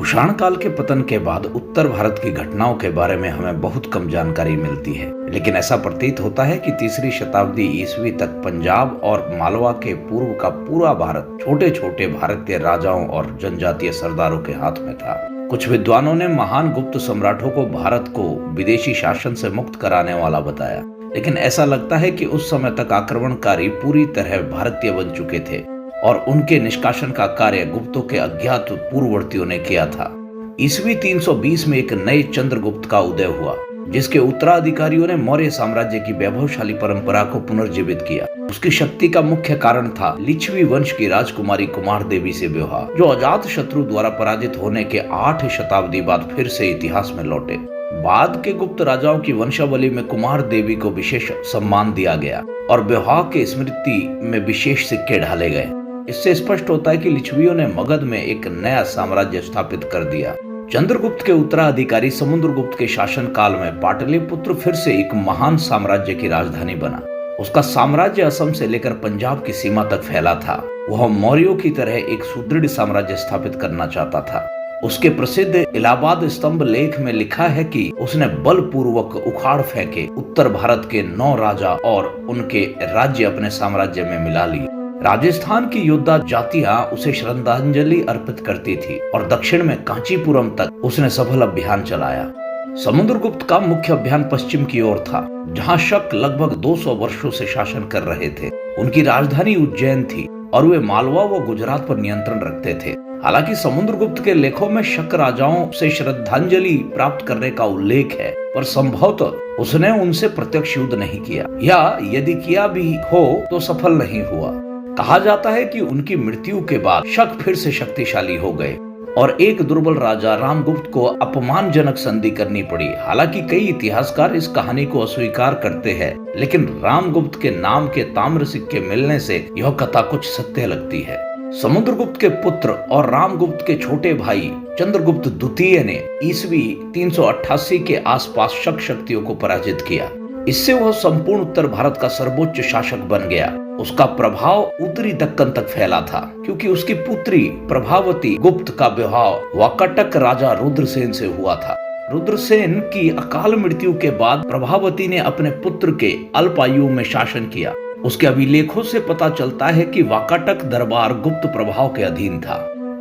कुषाण काल के पतन के बाद उत्तर भारत की घटनाओं के बारे में हमें बहुत कम जानकारी मिलती है, लेकिन ऐसा प्रतीत होता है कि तीसरी शताब्दी ईस्वी तक पंजाब और मालवा के पूर्व का पूरा भारत छोटे छोटे भारतीय राजाओं और जनजातीय सरदारों के हाथ में था। कुछ विद्वानों ने महान गुप्त सम्राटों को भारत को विदेशी शासन से मुक्त कराने वाला बताया, लेकिन ऐसा लगता है कि उस समय तक आक्रमणकारी पूरी तरह भारतीय बन चुके थे और उनके निष्कासन का कार्य गुप्तों के अज्ञात पूर्ववर्तियों ने किया था। ईस्वी 320 में एक नए चंद्रगुप्त का उदय हुआ, जिसके उत्तराधिकारियों ने मौर्य साम्राज्य की वैभवशाली परंपरा को पुनर्जीवित किया। उसकी शक्ति का मुख्य कारण था लिच्छवी वंश की राजकुमारी कुमार देवी से विवाह, जो अजात शत्रु द्वारा पराजित होने के 8 शताब्दी बाद फिर से इतिहास में लौटे। बाद के गुप्त राजाओं की वंशावली में कुमार देवी को विशेष सम्मान दिया गया और विवाह के स्मृति में विशेष सिक्के ढाले गए। इससे स्पष्ट होता है कि लिच्छवियों ने मगध में एक नया साम्राज्य स्थापित कर दिया। चंद्रगुप्त के उत्तराधिकारी समुद्रगुप्त के शासन काल में पाटलिपुत्र फिर से एक महान साम्राज्य की राजधानी बना। उसका साम्राज्य असम से लेकर पंजाब की सीमा तक फैला था। वह मौर्यों की तरह एक सुदृढ़ साम्राज्य स्थापित करना चाहता था। उसके प्रसिद्ध इलाहाबाद स्तंभ लेख में लिखा है कि उसने बलपूर्वक उखाड़ फेंके उत्तर भारत के 9 राजा और उनके राज्य अपने साम्राज्य में मिला लिए। राजस्थान की योद्धा जातियां उसे श्रद्धांजलि अर्पित करती थी और दक्षिण में कांचीपुरम तक उसने सफल अभियान चलाया। समुद्रगुप्त का मुख्य अभियान पश्चिम की ओर था, जहां शक लगभग 200 वर्षों से शासन कर रहे थे। उनकी राजधानी उज्जैन थी और वे मालवा व गुजरात पर नियंत्रण रखते थे। हालांकि समुद्रगुप्त के लेखों में शक राजाओं से श्रद्धांजलि प्राप्त करने का उल्लेख है, पर संभवतः उसने उनसे प्रत्यक्ष युद्ध नहीं किया, या यदि किया भी हो तो सफल नहीं हुआ। कहा जाता है कि उनकी मृत्यु के बाद शक फिर से शक्तिशाली हो गए और एक दुर्बल राजा रामगुप्त को अपमानजनक संधि करनी पड़ी। हालांकि कई इतिहासकार इस कहानी को अस्वीकार करते हैं, लेकिन रामगुप्त के नाम के ताम्र सिक्के मिलने से यह कथा कुछ सत्य लगती है। समुद्रगुप्त के पुत्र और रामगुप्त के छोटे भाई चंद्रगुप्त द्वितीय ने ईस्वी 388 के आसपास शक शक्तियों को पराजित किया। इससे वह संपूर्ण उत्तर भारत का सर्वोच्च शासक बन गया। उसका प्रभाव उत्तरी दक्कन तक फैला था, क्योंकि उसकी पुत्री प्रभावती गुप्त का विवाह वाकाटक राजा रुद्रसेन से हुआ था। रुद्रसेन की अकाल मृत्यु के बाद प्रभावती ने अपने पुत्र के अल्पायु में शासन किया। उसके अभिलेखों से पता चलता है कि वाकाटक दरबार गुप्त प्रभाव के अधीन था।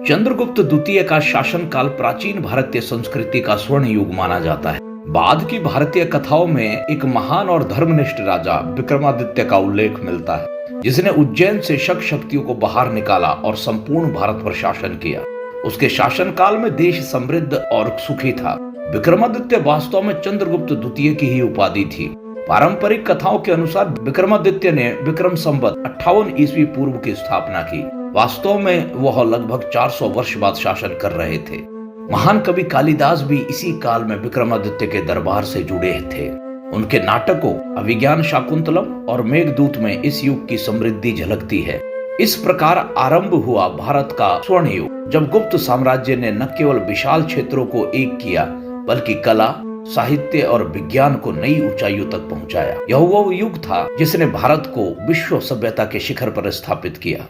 चंद्रगुप्त द्वितीय का शासन काल प्राचीन भारतीय संस्कृति का स्वर्ण युग माना जाता है। बाद की भारतीय कथाओं में एक महान और धर्मनिष्ठ राजा विक्रमादित्य का उल्लेख मिलता है, जिसने उज्जैन से शक शक्तियों को बाहर निकाला और संपूर्ण भारत पर शासन किया। उसके शासन काल में देश समृद्ध और सुखी था। विक्रमादित्य वास्तव में चंद्रगुप्त द्वितीय की ही उपाधि थी। पारंपरिक कथाओं के अनुसार विक्रमादित्य ने विक्रम संवत 58 ईस्वी पूर्व की स्थापना की। वास्तव में वह लगभग 400 वर्ष बाद शासन कर रहे थे। महान कवि कालिदास भी इसी काल में विक्रमादित्य के दरबार से जुड़े थे। उनके नाटकों अभिज्ञान शाकुंतलम और मेघदूत में इस युग की समृद्धि झलकती है। इस प्रकार आरंभ हुआ भारत का स्वर्ण युग, जब गुप्त साम्राज्य ने न केवल विशाल क्षेत्रों को एक किया, बल्कि कला, साहित्य और विज्ञान को नई ऊंचाइयों तक पहुंचाया। यह वो युग था जिसने भारत को विश्व सभ्यता के शिखर पर स्थापित किया।